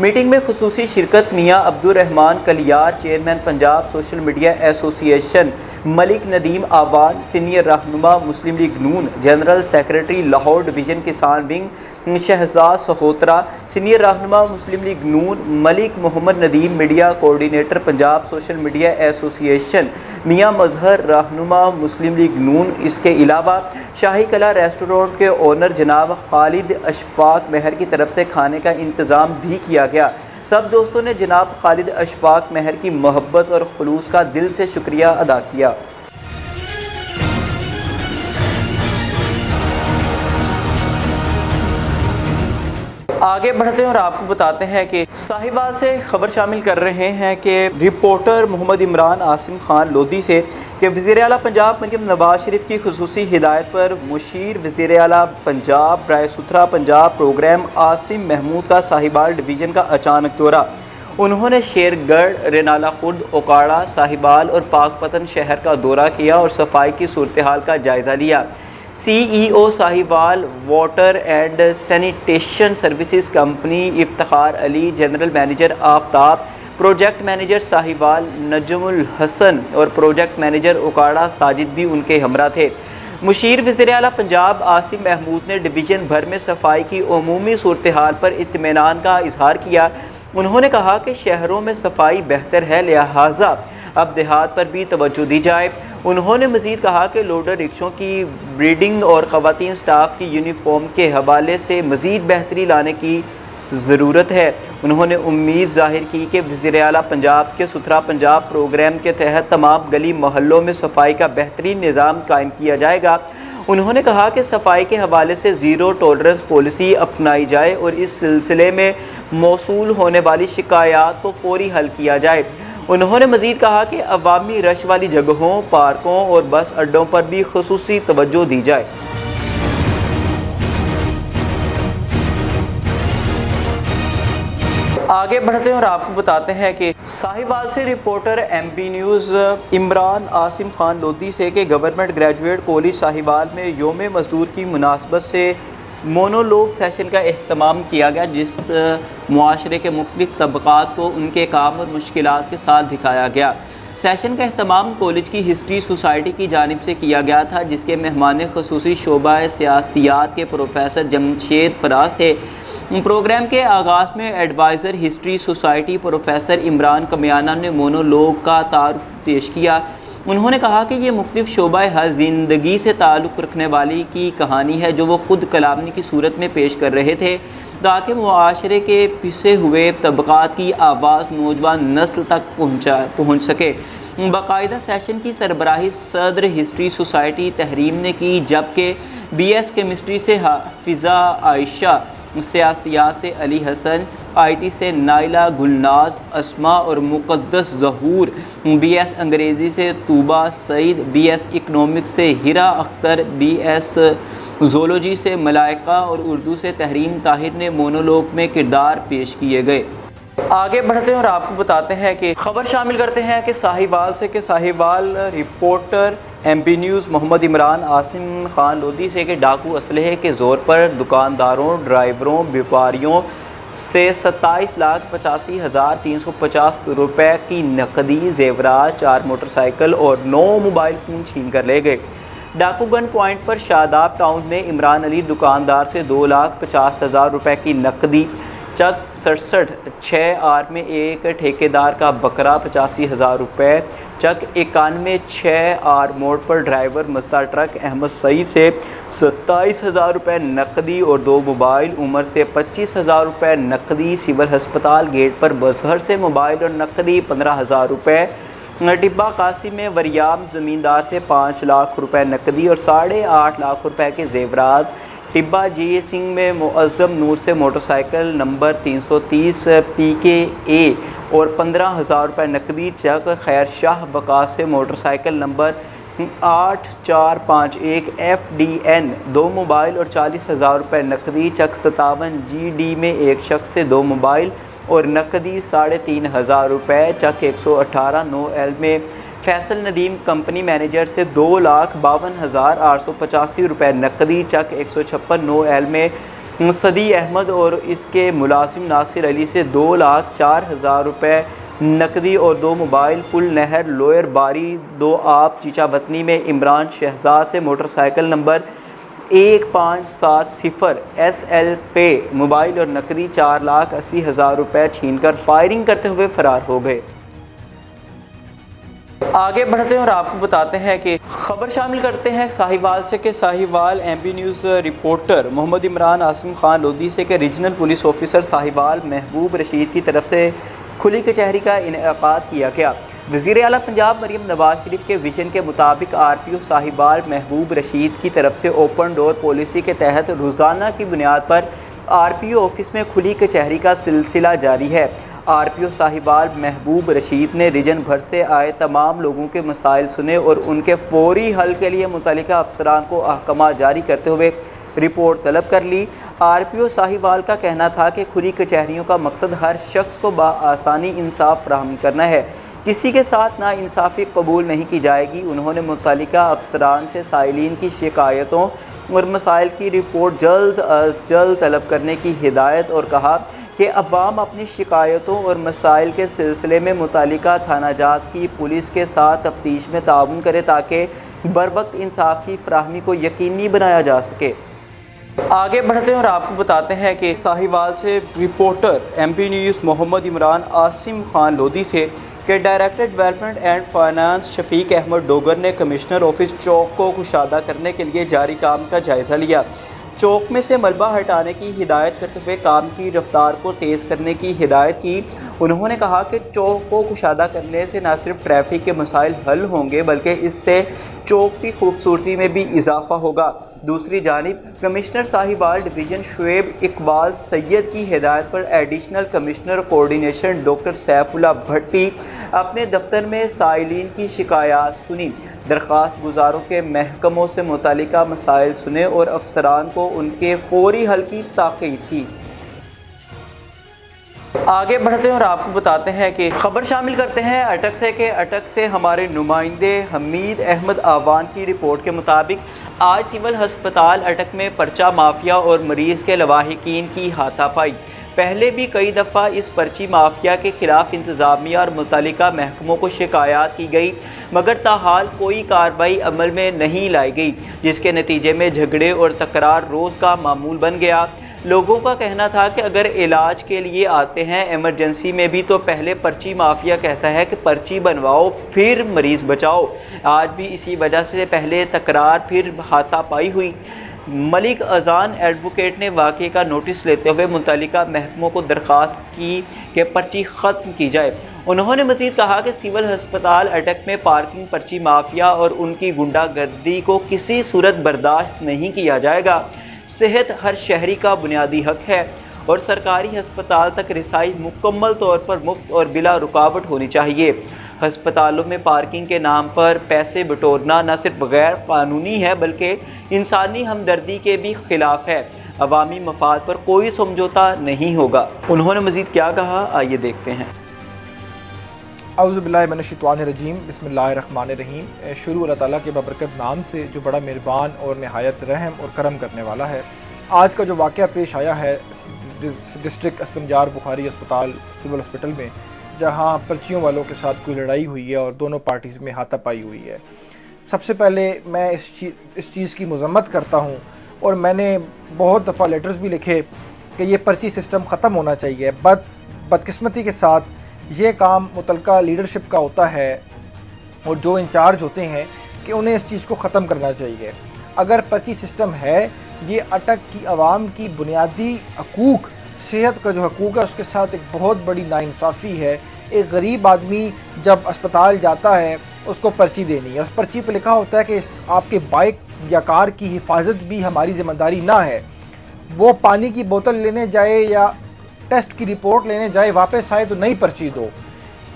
Meeting میں خصوصی شرکت Mian Abdul Rahman Kalyar, chairman Punjab social media association, Malik Nadeem Awan, senior رہنما Muslim League Noon, general secretary Lahore division Kisan wing Shahzad Sahotra, senior رہنما Muslim League Noon, Malik Muhammad Nadeem, media coordinator Punjab social media association میاں مظہر، رہنما مسلم لیگ نون۔ اس کے علاوہ شاہی کلا ریسٹورانٹ کے اونر جناب خالد اشفاق مہر کی طرف سے کھانے کا انتظام بھی کیا گیا۔ سب دوستوں نے جناب خالد اشفاق مہر کی محبت اور خلوص کا دل سے شکریہ ادا کیا۔ آگے بڑھتے ہیں اور آپ کو بتاتے ہیں کہ ساہیوال سے خبر شامل کر رہے ہیں کہ رپورٹر محمد عمران عاصم خان لودھی سے کہ وزیر اعلیٰ پنجاب مریم نواز شریف کی خصوصی ہدایت پر مشیر وزیر اعلیٰ پنجاب برائے ستھرا پنجاب پروگرام عاصم محمود کا ساہیوال ڈویژن کا اچانک دورہ۔ انہوں نے شیر گڑھ، رینالہ خرد، اوکاڑہ، ساہیوال اور پاک پتن شہر کا دورہ کیا اور صفائی کی صورتحال کا جائزہ لیا۔ C E O Sahiwal water and sanitation services company Iftikhar Ali, general manager Aftab, project manager Sahiwal Najm ul Hassan اور پروجیکٹ مینیجر اوکاڑہ ساجد بھی ان کے ہمراہ تھے۔ مشیر وزیر اعلیٰ پنجاب عاصم محمود نے ڈویژن بھر میں صفائی کی عمومی صورتحال پر اطمینان کا اظہار کیا۔ انہوں نے کہا کہ شہروں میں صفائی بہتر ہے، لہٰذا اب دیہات پر بھی توجہ دی جائے۔ انہوں نے مزید کہا کہ لوڈر رکشوں کی بریڈنگ اور خواتین سٹاف کی یونیفارم کے حوالے سے مزید بہتری لانے کی ضرورت ہے۔ انہوں نے امید ظاہر کی کہ وزیر اعلیٰ پنجاب کے ستھرا پنجاب پروگرام کے تحت تمام گلی محلوں میں صفائی کا بہترین نظام قائم کیا جائے گا۔ انہوں نے کہا کہ صفائی کے حوالے سے زیرو ٹالرنس پالیسی اپنائی جائے اور اس سلسلے میں موصول ہونے والی شکایات کو فوری حل کیا جائے۔ انہوں نے مزید کہا کہ عوامی رش والی جگہوں، پارکوں اور بس اڈوں پر بھی خصوصی توجہ دی جائے۔ آگے بڑھتے ہیں اور آپ کو بتاتے ہیں کہ ساہیوال سے reporter M B news Imran Asim Khan Lodhi سے کہ گورنمنٹ گریجویٹ کالج ساہیوال میں یوم مزدور کی مناسبت سے مونولوگ سیشن کا اہتمام کیا گیا، جس معاشرے کے مختلف طبقات کو ان کے کام اور مشکلات کے ساتھ دکھایا گیا۔ سیشن کا اہتمام کالج کی ہسٹری سوسائٹی کی جانب سے کیا گیا تھا، جس کے مہمان خصوصی شعبہ سیاسیات کے پروفیسر جمشید فراز تھے۔ پروگرام کے آغاز میں adviser history society professor Imran Kamiana نے مونولوگ کا تعارف پیش کیا۔ انہوں نے کہا کہ یہ مختلف شعبہ زندگی سے تعلق رکھنے والی کی کہانی ہے جو وہ خود کلامی کی صورت میں پیش کر رہے تھے، تاکہ معاشرے کے پسے ہوئے طبقات کی آواز نوجوان نسل تک پہنچ سکے۔ باقاعدہ سیشن کی سربراہی صدر ہسٹری سوسائٹی تحریم نے کی، جبکہ بی ایس کیمسٹری سے حافظہ عائشہ، سیاسیات سے علی حسن، آئی ٹی سے نائلہ گلناز اسما اور مقدس ظہور، بی ایس انگریزی سے طوبہ سعید، بی ایس اکنامکس سے ہیرا اختر، بی ایس زولوجی سے ملائکہ اور اردو سے تحریم طاہر نے مونولوگ میں کردار پیش کیے گئے۔ آگے بڑھتے ہیں اور آپ کو بتاتے ہیں کہ خبر شامل کرتے ہیں کہ ساہیوال سے کہ Sahiwal reporter M B News Muhammad Imran Asim Khan Lodhi سے کہ ڈاکو اسلحے کے زور پر دکانداروں، ڈرائیوروں، بیپاریوں سے 27,85,350 روپے کی نقدی، زیورات، 4 موٹر سائیکل اور 9 موبائل فون چھین کر لے گئے۔ ڈاکو گن پوائنٹ پر شاداب ٹاؤن میں عمران علی دکاندار سے 2,50,000 روپے کی نقدی، چک 67 6 آر میں ایک ٹھیکیدار کا بکرا 85,000 روپے، چک 91 6 آر موڑ پر ڈرائیور مزدہ ٹرک احمد سعید سے 27,000 روپے نقدی اور 2 موبائل، عمر سے 25,000 روپے نقدی، سول ہسپتال گیٹ پر بظہر سے موبائل اور نقدی 15,000 روپے، ٹبہ قاسم میں وریام زمیندار سے 5 لاکھ روپے نقدی اور 8.5 لاکھ روپے کے زیورات، ٹبہ جی سنگھ میں معظم نور سے موٹر سائیکل نمبر 330 PKA اور 15,000 روپے نقدی، چک خیر شاہ بکاس سے motor cycle number 8451 FDN 2 mobile اور 40,000 روپے نقدی، چک 57 GD میں ایک شخص سے 2 موبائل اور نقدی 3,500 روپے، چک 118 9 L میں فیصل ندیم کمپنی مینیجر سے 2,52,885 روپے نقدی، چک 156 9 L میں صدی احمد اور اس کے ملازم ناصر علی سے 2,04,000 روپے نقدی اور 2 موبائل پل نہر لوئر باری 2 آپ چیچا وطنی میں عمران شہزاد سے موٹر سائیکل نمبر 1570 SL پہ موبائل اور نقدی 4,80,000 روپے چھین کر فائرنگ کرتے ہوئے فرار ہو گئے۔ آگے بڑھتے ہیں اور آپ کو بتاتے ہیں کہ خبر شامل کرتے ہیں ساہیوال سے کہ ساہیوال MB نیوز رپورٹر محمد عمران عاصم خان لودھی سے کہ ریجنل پولیس آفیسر ساہیوال محبوب رشید کی طرف سے کھلی کچہری کا انعقاد کیا گیا۔ وزیر اعلیٰ پنجاب مریم نواز شریف کے ویژن کے مطابق RPO ساہیوال محبوب رشید کی طرف سے اوپن ڈور پالیسی کے تحت روزانہ کی بنیاد پر RPO آفس میں کھلی کچہری کا سلسلہ جاری ہے۔ RPO ساہیوال محبوب رشید نے ریجن بھر سے آئے تمام لوگوں کے مسائل سنے اور ان کے فوری حل کے لیے متعلقہ افسران کو احکامات جاری کرتے ہوئے رپورٹ طلب کر لی۔ RPO ساہیوال کا کہنا تھا کہ کھلی کچہریوں کا مقصد ہر شخص کو بآسانی انصاف فراہم کرنا ہے، کسی کے ساتھ ناانصافی قبول نہیں کی جائے گی۔ انہوں نے متعلقہ افسران سے سائلین کی شکایتوں اور مسائل کی رپورٹ جلد از جلد طلب کرنے کی ہدایت اور کہا کہ عوام اپنی شکایتوں اور مسائل کے سلسلے میں متعلقہ تھانہ جات کی پولیس کے ساتھ تفتیش میں تعاون کرے تاکہ بروقت انصاف کی فراہمی کو یقینی بنایا جا سکے۔ آگے بڑھتے ہیں اور آپ کو بتاتے ہیں کہ ساہیوال سے reporter MB news Muhammad Imran Asim Khan Lodhi سے کہ ڈائریکٹر ڈیولپمنٹ اینڈ فائنانس شفیق احمد ڈوگر نے کمشنر آفس چوک کو کشادہ کرنے کے لیے جاری کام کا جائزہ لیا۔ چوک میں سے ملبہ ہٹانے کی ہدایت کرتے ہوئے کام کی رفتار کو تیز کرنے کی ہدایت کی۔ انہوں نے کہا کہ چوک کو کشادہ کرنے سے نہ صرف ٹریفک کے مسائل حل ہوں گے بلکہ اس سے چوک کی خوبصورتی میں بھی اضافہ ہوگا۔ دوسری جانب کمشنر ساہیوال ڈویژن شعیب اقبال سید کی ہدایت پر additional commissioner coordination doctor Saif Ullah Bhatti اپنے دفتر میں سائلین کی شکایات سنی، درخواست گزاروں کے محکموں سے متعلقہ مسائل سنے اور افسران کو ان کے فوری حل کی تاکید کی۔ آگے بڑھتے ہیں اور آپ کو بتاتے ہیں کہ خبر شامل کرتے ہیں اٹک سے کہ اٹک سے ہمارے نمائندے حمید احمد آوان کی رپورٹ کے مطابق آج سول ہسپتال اٹک میں پرچہ مافیا اور مریض کے لواحقین کی ہاتھا پائی۔ پہلے بھی کئی دفعہ اس پرچی مافیا کے خلاف انتظامیہ اور متعلقہ محکموں کو شکایات کی گئی مگر تاحال کوئی کارروائی عمل میں نہیں لائی گئی، جس کے نتیجے میں جھگڑے اور تکرار روز کا معمول بن گیا۔ لوگوں کا کہنا تھا کہ اگر علاج کے لیے آتے ہیں ایمرجنسی میں بھی تو پہلے پرچی مافیا کہتا ہے کہ پرچی بنواؤ پھر مریض بچاؤ۔ آج بھی اسی وجہ سے پہلے تکرار پھر ہاتھا پائی ہوئی۔ ملک اذان ایڈوکیٹ نے واقعے کا نوٹس لیتے ہوئے متعلقہ محکموں کو درخواست کی کہ پرچی ختم کی جائے۔ انہوں نے مزید کہا کہ سول ہسپتال اٹک میں پارکنگ پرچی مافیا اور ان کی غنڈہ گردی کو کسی صورت برداشت نہیں کیا جائے گا۔ صحت ہر شہری کا بنیادی حق ہے اور سرکاری ہسپتال تک رسائی مکمل طور پر مفت اور بلا رکاوٹ ہونی چاہیے۔ ہسپتالوں میں پارکنگ کے نام پر پیسے بٹورنا نہ صرف غیر قانونی ہے بلکہ انسانی ہمدردی کے بھی خلاف ہے۔ عوامی مفاد پر کوئی سمجھوتا نہیں ہوگا۔ انہوں نے مزید کیا کہا، آئیے دیکھتے ہیں۔ اعوذ باللہ من الشیطان الرجیم، بسم اللہ الرحمن الرحیم۔ شروع اللہ تعالیٰ کے بابرکت نام سے جو بڑا مہربان اور نہایت رحم اور کرم کرنے والا ہے۔ آج کا جو واقعہ پیش آیا ہے ڈسٹرکٹ اسفنجار بخاری اسپتال سول ہسپتال میں، جہاں پرچیوں والوں کے ساتھ کوئی لڑائی ہوئی ہے اور دونوں پارٹیز میں ہاتھا پائی ہوئی ہے۔ سب سے پہلے میں اس چیز کی مذمت کرتا ہوں اور میں نے بہت دفعہ لیٹرز بھی لکھے کہ یہ پرچی سسٹم ختم ہونا چاہیے۔ بدقسمتی کے ساتھ یہ کام متعلقہ لیڈرشپ کا ہوتا ہے اور جو انچارج ہوتے ہیں کہ انہیں اس چیز کو ختم کرنا چاہیے۔ اگر پرچی سسٹم ہے، یہ اٹک کی عوام کی بنیادی حقوق، صحت کا جو حقوق ہے اس کے ساتھ ایک بہت بڑی ناانصافی ہے۔ ایک غریب آدمی جب اسپتال جاتا ہے اس کو پرچی دینی ہے، اس پرچی پہ لکھا ہوتا ہے کہ آپ کے بائک یا کار کی حفاظت بھی ہماری ذمہ داری نہ ہے۔ وہ پانی کی بوتل لینے جائے یا ٹیسٹ کی رپورٹ لینے جائے، واپس آئے تو نئی پرچی دو۔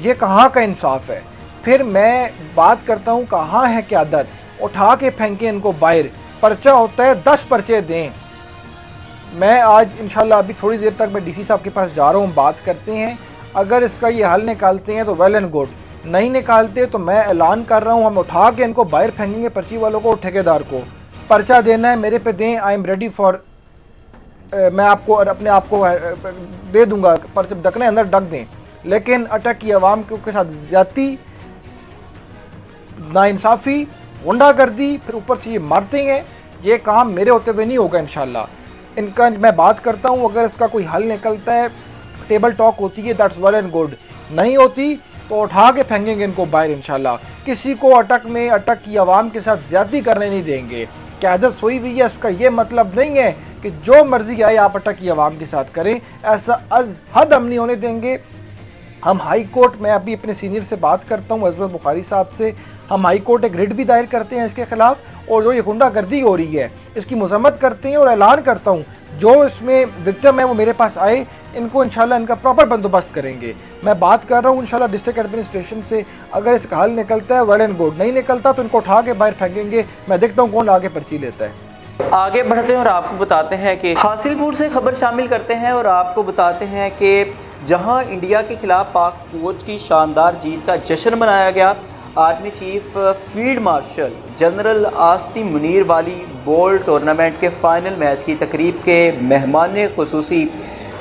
یہ کہاں کا انصاف ہے؟ پھر میں بات کرتا ہوں کہاں ہے قیادت؟ اٹھا کے پھینکیں ان کو باہر۔ پرچہ ہوتا ہے 10 پرچے دیں۔ میں آج انشاءاللہ ابھی تھوڑی دیر تک میں ڈی سی صاحب کے پاس جا رہا ہوں، بات کرتے ہیں۔ اگر اس کا یہ حل نکالتے ہیں تو ویل اینڈ گڈ، نہیں نکالتے تو میں اعلان کر رہا ہوں ہم اٹھا کے ان کو باہر پھینکیں گے، پرچی والوں کو، ٹھیکیدار کو۔ پرچہ دینا ہے میرے پہ دیں، آئی ایم ریڈی فار میں آپ کو اپنے آپ کو دے دوں گا، پر جب ڈکنے اندر ڈک دیں، لیکن اٹک کی عوام کے ساتھ زیادتی، ناانصافی، غنڈہ گردی، پھر اوپر سے یہ مارتے ہیں، یہ کام میرے ہوتے ہوئے نہیں ہوگا انشاءاللہ۔ ان کا میں بات کرتا ہوں، اگر اس کا کوئی حل نکلتا ہے، ٹیبل ٹاک ہوتی ہے، دیٹس ویل اینڈ گڈ، نہیں ہوتی تو اٹھا کے پھینکیں گے ان کو باہر انشاءاللہ۔ کسی کو اٹک میں اٹک کی عوام کے ساتھ زیادتی کرنے نہیں دیں گے۔ قیادت سوئی ہوئی ہے، اس کا یہ مطلب نہیں ہے کہ جو مرضی آئے آپ اٹک کی عوام کے ساتھ کریں، ایسا از حد ہم نہیں ہونے دیں گے۔ ہم ہائی کورٹ میں ابھی اپنے سینئر سے بات کرتا ہوں، عظمت بخاری صاحب سے، ہم ہائی کورٹ ایک ریٹ بھی دائر کرتے ہیں اس کے خلاف، اور جو یہ غنڈہ گردی ہو رہی ہے اس کی مذمت کرتے ہیں، اور اعلان کرتا ہوں جو اس میں وکٹم ہے وہ میرے پاس آئے، ان کو انشاءاللہ ان کا پراپر بندوبست کریں گے۔ میں بات کر رہا ہوں انشاءاللہ ڈسٹرکٹ ایڈمنسٹریشن سے، اگر اس کا حل نکلتا ہے ویل اینڈ گڈ، نہیں نکلتا تو ان کو اٹھا کے باہر پھینکیں گے۔ میں دیکھتا ہوں کون آگے پرچی لیتا ہے۔ آگے بڑھتے ہیں اور آپ کو بتاتے ہیں کہ حاصل پور سے خبر شامل کرتے ہیں اور آپ کو بتاتے ہیں کہ جہاں انڈیا کے خلاف پاک فوج کی شاندار جیت کا جشن منایا گیا، army chief field marshal general Asim Munir والی بال ٹورنامنٹ کے فائنل میچ کی تقریب کے مہمان خصوصی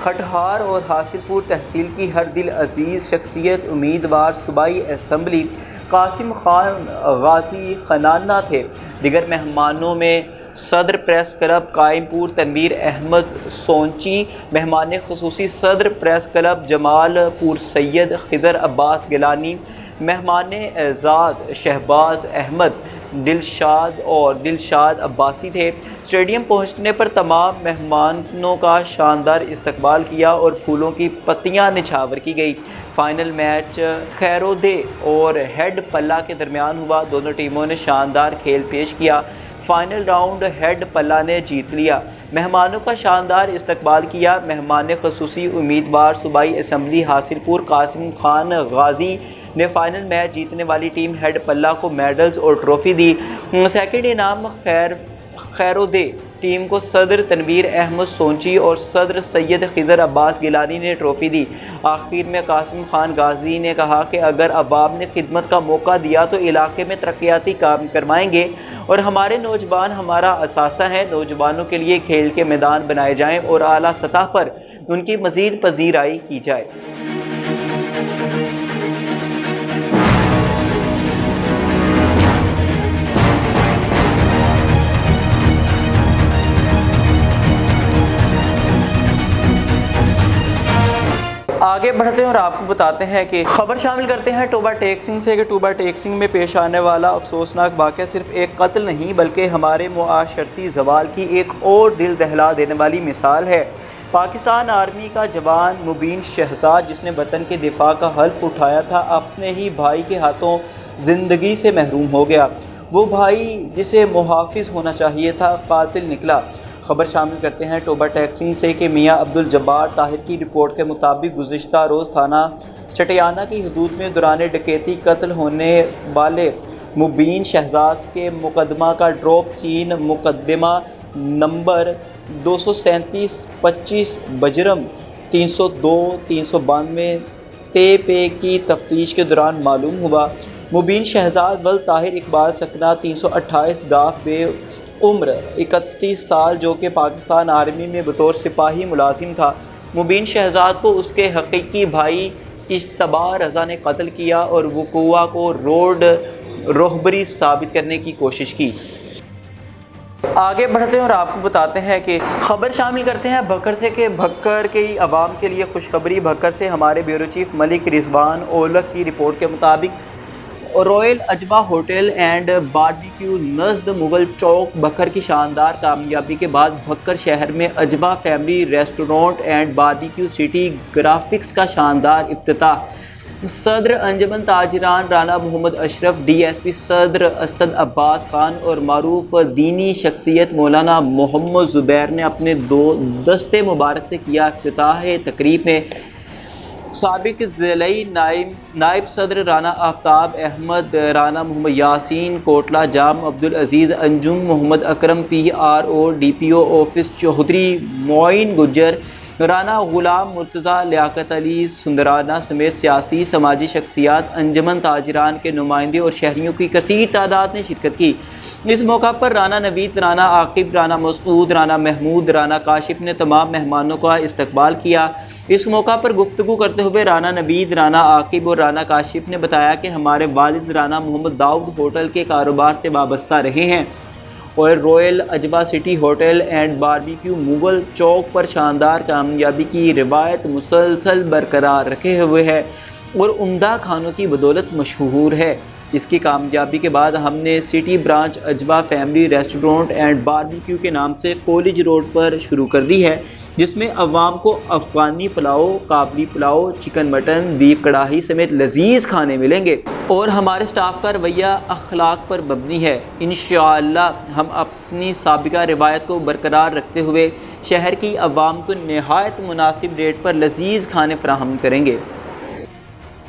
کھٹہار اور حاصل پور تحصیل کی ہر دل عزیز شخصیت امیدوار صوبائی اسمبلی قاسم خان غازی خنانہ تھے۔ دیگر مہمانوں میں صدر پریس کلب قائم پور تنویر احمد سونچی، مہمان خصوصی صدر پریس کلب جمال پور سید خضر عباس گیلانی، مہمان اعزاز شہباز احمد دلشاد عباسی تھے۔ اسٹیڈیم پہنچنے پر تمام مہمانوں کا شاندار استقبال کیا اور پھولوں کی پتیاں نچھاور کی گئی۔ فائنل میچ خیرودے اور ہیڈ پلہ کے درمیان ہوا، دونوں ٹیموں نے شاندار کھیل پیش کیا۔ فائنل راؤنڈ ہیڈ پلہ نے جیت لیا، مہمانوں کا شاندار استقبال کیا۔ مہمان خصوصی امیدوار صوبائی اسمبلی حاصل پور قاسم خان غازی نے فائنل میچ جیتنے والی ٹیم ہیڈ پلہ کو میڈلز اور ٹرافی دی۔ سیکنڈ انعام خیرودے ٹیم کو صدر تنویر احمد سونچی اور صدر سید خضر عباس گیلانی نے ٹرافی دی۔ آخر میں قاسم خان غازی نے کہا کہ اگر عوام نے خدمت کا موقع دیا تو علاقے میں ترقیاتی کام کروائیں گے، اور ہمارے نوجوان ہمارا اثاثہ ہیں۔ نوجوانوں کے لیے کھیل کے میدان بنائے جائیں اور اعلیٰ سطح پر ان کی مزید پذیرائی کی جائے۔ آگے بڑھتے ہیں اور آپ کو بتاتے ہیں کہ خبر شامل کرتے ہیں ٹوبہ ٹیک سنگھ سے کہ ٹوبہ ٹیک سنگھ میں پیش آنے والا افسوسناک واقعہ صرف ایک قتل نہیں بلکہ ہمارے معاشرتی زوال کی ایک اور دل دہلا دینے والی مثال ہے۔ پاکستان آرمی کا جوان مبین شہزاد جس نے وطن کے دفاع کا حلف اٹھایا تھا، اپنے ہی بھائی کے ہاتھوں زندگی سے محروم ہو گیا۔ وہ بھائی جسے محافظ ہونا چاہیے تھا قاتل نکلا۔ خبر شامل کرتے ہیں ٹوبہ ٹیک سنگھ سے کہ میاں عبدالجبار طاہر کی رپورٹ کے مطابق گزشتہ روز تھانہ چٹیانہ کی حدود میں دوران ڈکیتی قتل ہونے والے مبین شہزاد کے مقدمہ کا ڈراپ سین مقدمہ نمبر 237-25 بجرم 302-392 تے پے کی تفتیش کے دوران معلوم ہوا۔ مبین شہزاد ولد طاہر اقبال سکنہ 328 گاف بے عمر 31 سال جو کہ پاکستان آرمی میں بطور سپاہی ملازم تھا۔ مبین شہزاد کو اس کے حقیقی بھائی اجتبا رضا نے قتل کیا اور وقوع کو روڈ رہبری ثابت کرنے کی کوشش کی۔ آگے بڑھتے ہیں اور آپ کو بتاتے ہیں کہ خبر شامل کرتے ہیں بھکر سے کہ بھکر کی عوام کے لیے خوشخبری۔ بھکر سے ہمارے بیورو چیف ملک رضوان اولک کی رپورٹ کے مطابق royal Ajba hotel and barbecue نزد مغل چوک بھکر کی شاندار کامیابی کے بعد بھکر شہر میں Ajba family restaurant and barbecue city graphics کا شاندار افتتاح۔ صدر انجمن تاجران Rana Muhammad Ashraf, D S P صدر اسد عباس خان اور معروف دینی شخصیت مولانا محمد زبیر نے اپنے دستے مبارک سے کیا افتتاح تقریب میں سابق ضلعی نائب صدر Rana Aftab Ahmed, Rana Muhammad Yasin Kotla Jam, Abdulaziz Anjum, Muhammad Akram P R O, D P O office Chaudhry Moin Gujjar, Rana Ghulam Murtaza, Liaquat Ali سندرانہ سمیت سیاسی سماجی شخصیات، انجمن تاجران کے نمائندے اور شہریوں کی کثیر تعداد نے شرکت کی۔ اس موقع پر رانا نوید، رانا عاقب، رانا مسعود، رانا محمود، رانا کاشف نے تمام مہمانوں کا استقبال کیا۔ اس موقع پر گفتگو کرتے ہوئے رانا نوید، رانا عاقب اور رانا کاشف نے بتایا کہ ہمارے والد رانا محمد داؤد ہوٹل کے کاروبار سے وابستہ رہے ہیں اور رویل اجوا city hotel and barbecue Mughal چوک پر شاندار کامیابی کی روایت مسلسل برقرار رکھے ہوئے ہے اور عمدہ کھانوں کی بدولت مشہور ہے۔ اس کی کامیابی کے بعد ہم نے سٹی برانچ اجوا فیملی ریسٹورنٹ اینڈ باربیکیو کے نام سے کالج روڈ پر شروع کر دی ہے، جس میں عوام کو افغانی پلاؤ، کابلی پلاؤ، چکن مٹن، بیف کڑاہی سمیت لذیذ کھانے ملیں گے اور ہمارے سٹاف کا رویہ اخلاق پر مبنی ہے۔ انشاءاللہ ہم اپنی سابقہ روایت کو برقرار رکھتے ہوئے شہر کی عوام کو نہایت مناسب ریٹ پر لذیذ کھانے فراہم کریں گے۔